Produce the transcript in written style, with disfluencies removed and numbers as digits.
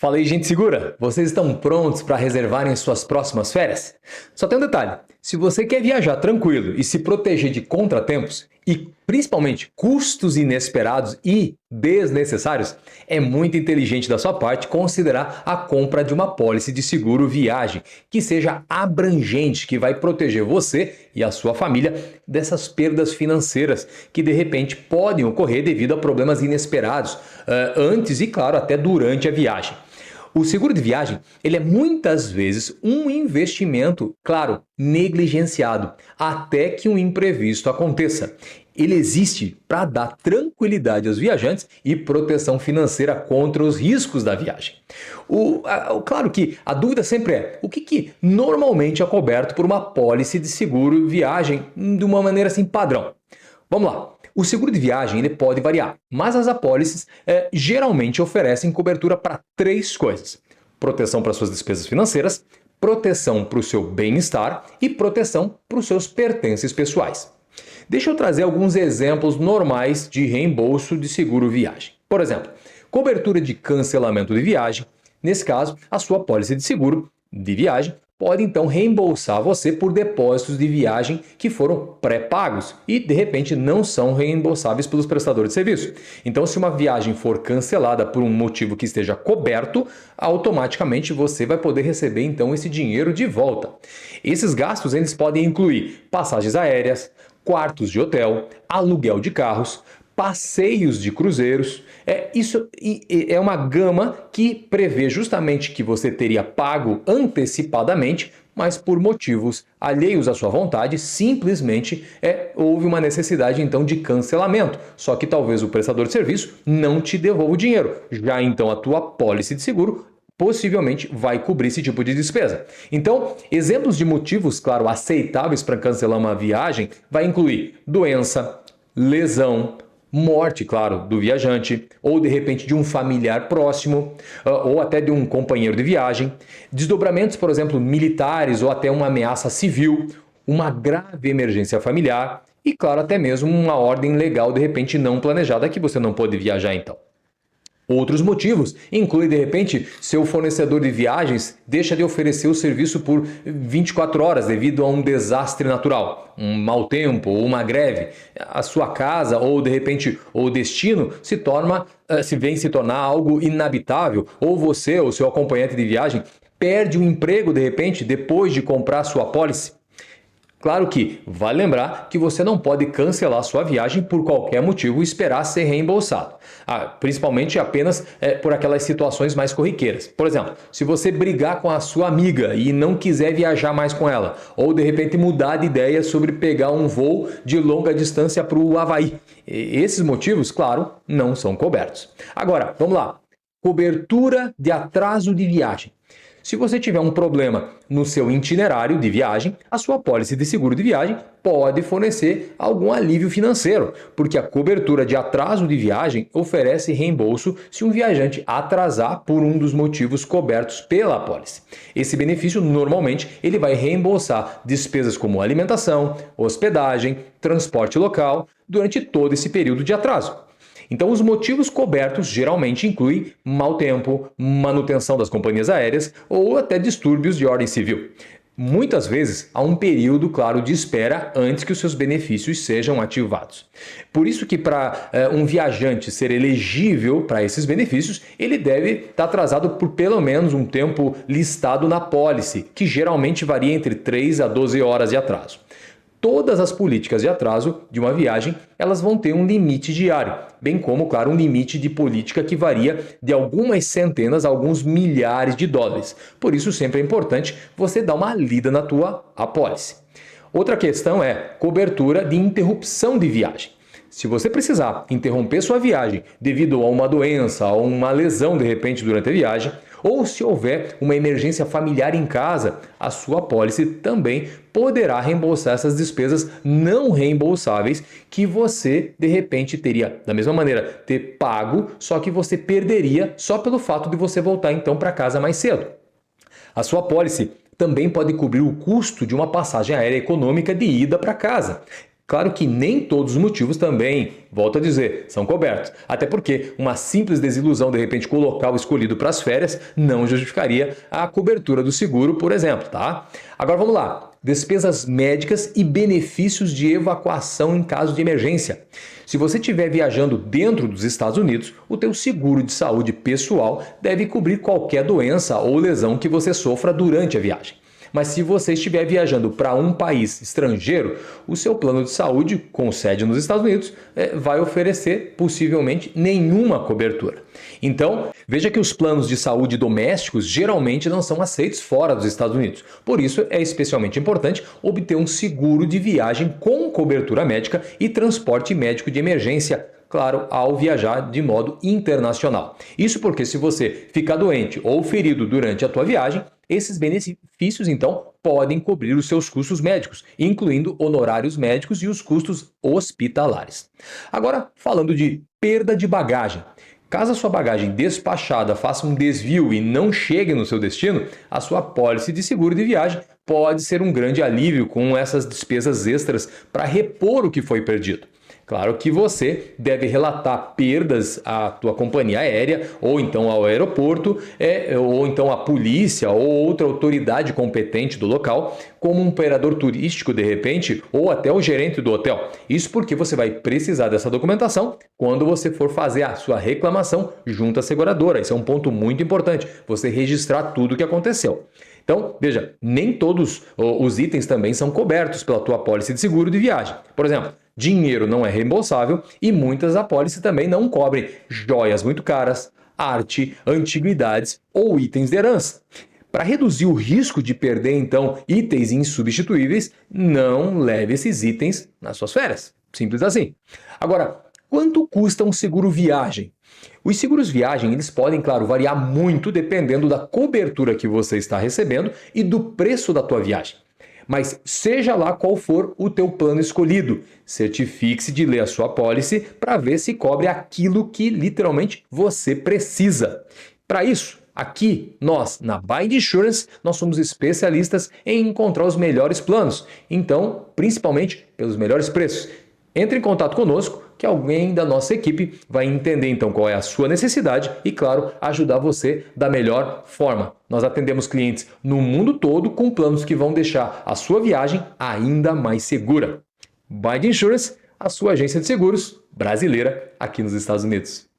Fala aí, gente segura! Vocês estão prontos para reservarem suas próximas férias? Só tem um detalhe: se você quer viajar tranquilo e se proteger de contratempos e principalmente custos inesperados e desnecessários, é muito inteligente da sua parte considerar a compra de uma apólice de seguro viagem que seja abrangente, que vai proteger você e a sua família dessas perdas financeiras que de repente podem ocorrer devido a problemas inesperados antes e, claro, até durante a viagem. O seguro de viagem, ele é muitas vezes um investimento, claro, negligenciado, até que um imprevisto aconteça. Ele existe para dar tranquilidade aos viajantes e proteção financeira contra os riscos da viagem. Claro que a dúvida sempre é: o que normalmente é coberto por uma apólice de seguro viagem de uma maneira assim padrão? Vamos lá. O seguro de viagem ele pode variar, mas as apólices geralmente oferecem cobertura para três coisas: proteção para suas despesas financeiras, proteção para o seu bem-estar e proteção para os seus pertences pessoais. Deixa eu trazer alguns exemplos normais de reembolso de seguro viagem. Por exemplo, cobertura de cancelamento de viagem. Nesse caso, a sua apólice de seguro de viagem pode então reembolsar você por depósitos de viagem que foram pré-pagos e de repente não são reembolsáveis pelos prestadores de serviço. Então, se uma viagem for cancelada por um motivo que esteja coberto, automaticamente você vai poder receber então esse dinheiro de volta. Esses gastos eles podem incluir passagens aéreas, quartos de hotel, aluguel de carros, passeios de cruzeiros. Isso é uma gama que prevê justamente que você teria pago antecipadamente, mas por motivos alheios à sua vontade, simplesmente houve uma necessidade então de cancelamento. Só que talvez o prestador de serviço não te devolva o dinheiro. Já então a tua apólice de seguro possivelmente vai cobrir esse tipo de despesa. Então, exemplos de motivos, claro, aceitáveis para cancelar uma viagem vai incluir doença, lesão, morte, claro, do viajante, ou de repente de um familiar próximo, ou até de um companheiro de viagem, desdobramentos, por exemplo, militares ou até uma ameaça civil, uma grave emergência familiar e, claro, até mesmo uma ordem legal de repente não planejada que você não pode viajar então. Outros motivos incluem, de repente, seu fornecedor de viagens deixa de oferecer o serviço por 24 horas devido a um desastre natural, um mau tempo ou uma greve. A sua casa ou, de repente, o destino vem se tornar algo inabitável, ou você ou seu acompanhante de viagem perde o emprego, de repente, depois de comprar sua apólice. Claro que vale lembrar que você não pode cancelar sua viagem por qualquer motivo e esperar ser reembolsado. Principalmente apenas por aquelas situações mais corriqueiras. Por exemplo, se você brigar com a sua amiga e não quiser viajar mais com ela, ou de repente mudar de ideia sobre pegar um voo de longa distância para o Havaí. Esses motivos, claro, não são cobertos. Agora, vamos lá. Cobertura de atraso de viagem. Se você tiver um problema no seu itinerário de viagem, a sua apólice de seguro de viagem pode fornecer algum alívio financeiro, porque a cobertura de atraso de viagem oferece reembolso se um viajante atrasar por um dos motivos cobertos pela apólice. Esse benefício, normalmente, ele vai reembolsar despesas como alimentação, hospedagem, transporte local, durante todo esse período de atraso. Então, os motivos cobertos geralmente incluem mau tempo, manutenção das companhias aéreas ou até distúrbios de ordem civil. Muitas vezes há um período, claro, de espera antes que os seus benefícios sejam ativados. Por isso que para um viajante ser elegível para esses benefícios, ele deve estar atrasado por pelo menos um tempo listado na apólice, que geralmente varia entre 3 a 12 horas de atraso. Todas as políticas de atraso de uma viagem, elas vão ter um limite diário, bem como, claro, um limite de política que varia de algumas centenas a alguns milhares de dólares. Por isso, sempre é importante você dar uma lida na tua apólice. Outra questão é cobertura de interrupção de viagem. Se você precisar interromper sua viagem devido a uma doença ou uma lesão de repente durante a viagem, ou se houver uma emergência familiar em casa, a sua apólice também poderá reembolsar essas despesas não reembolsáveis que você de repente teria, da mesma maneira, ter pago, só que você perderia só pelo fato de você voltar então para casa mais cedo. A sua apólice também pode cobrir o custo de uma passagem aérea econômica de ida para casa. Claro que nem todos os motivos também, volto a dizer, são cobertos. Até porque uma simples desilusão, de repente, com o local escolhido para as férias, não justificaria a cobertura do seguro, por exemplo, tá? Agora vamos lá. Despesas médicas e benefícios de evacuação em caso de emergência. Se você estiver viajando dentro dos Estados Unidos, o teu seguro de saúde pessoal deve cobrir qualquer doença ou lesão que você sofra durante a viagem. Mas se você estiver viajando para um país estrangeiro, o seu plano de saúde, com sede nos Estados Unidos, vai oferecer possivelmente nenhuma cobertura. Então, veja que os planos de saúde domésticos geralmente não são aceitos fora dos Estados Unidos. Por isso, é especialmente importante obter um seguro de viagem com cobertura médica e transporte médico de emergência, claro, ao viajar de modo internacional. Isso porque se você ficar doente ou ferido durante a tua viagem, esses benefícios, então, podem cobrir os seus custos médicos, incluindo honorários médicos e os custos hospitalares. Agora, falando de perda de bagagem. Caso a sua bagagem despachada faça um desvio e não chegue no seu destino, a sua apólice de seguro de viagem pode ser um grande alívio com essas despesas extras para repor o que foi perdido. Claro que você deve relatar perdas à tua companhia aérea, ou então ao aeroporto, ou então à polícia ou outra autoridade competente do local, como um operador turístico de repente, ou até o gerente do hotel. Isso porque você vai precisar dessa documentação quando você for fazer a sua reclamação junto à seguradora. Isso é um ponto muito importante, você registrar tudo o que aconteceu. Então, veja, nem todos os itens também são cobertos pela tua apólice de seguro de viagem. Por exemplo, dinheiro não é reembolsável e muitas apólices também não cobrem joias muito caras, arte, antiguidades ou itens de herança. Para reduzir o risco de perder, então, itens insubstituíveis, não leve esses itens nas suas férias. Simples assim. Agora, quanto custa um seguro viagem? Os seguros viagem, eles podem, claro, variar muito dependendo da cobertura que você está recebendo e do preço da tua viagem. Mas seja lá qual for o teu plano escolhido, certifique-se de ler a sua apólice para ver se cobre aquilo que literalmente você precisa. Para isso, aqui nós, na Bind Insurance, nós somos especialistas em encontrar os melhores planos, então, principalmente pelos melhores preços. Entre em contato conosco que alguém da nossa equipe vai entender então qual é a sua necessidade e, claro, ajudar você da melhor forma. Nós atendemos clientes no mundo todo com planos que vão deixar a sua viagem ainda mais segura. Bind Insurance, a sua agência de seguros brasileira aqui nos Estados Unidos.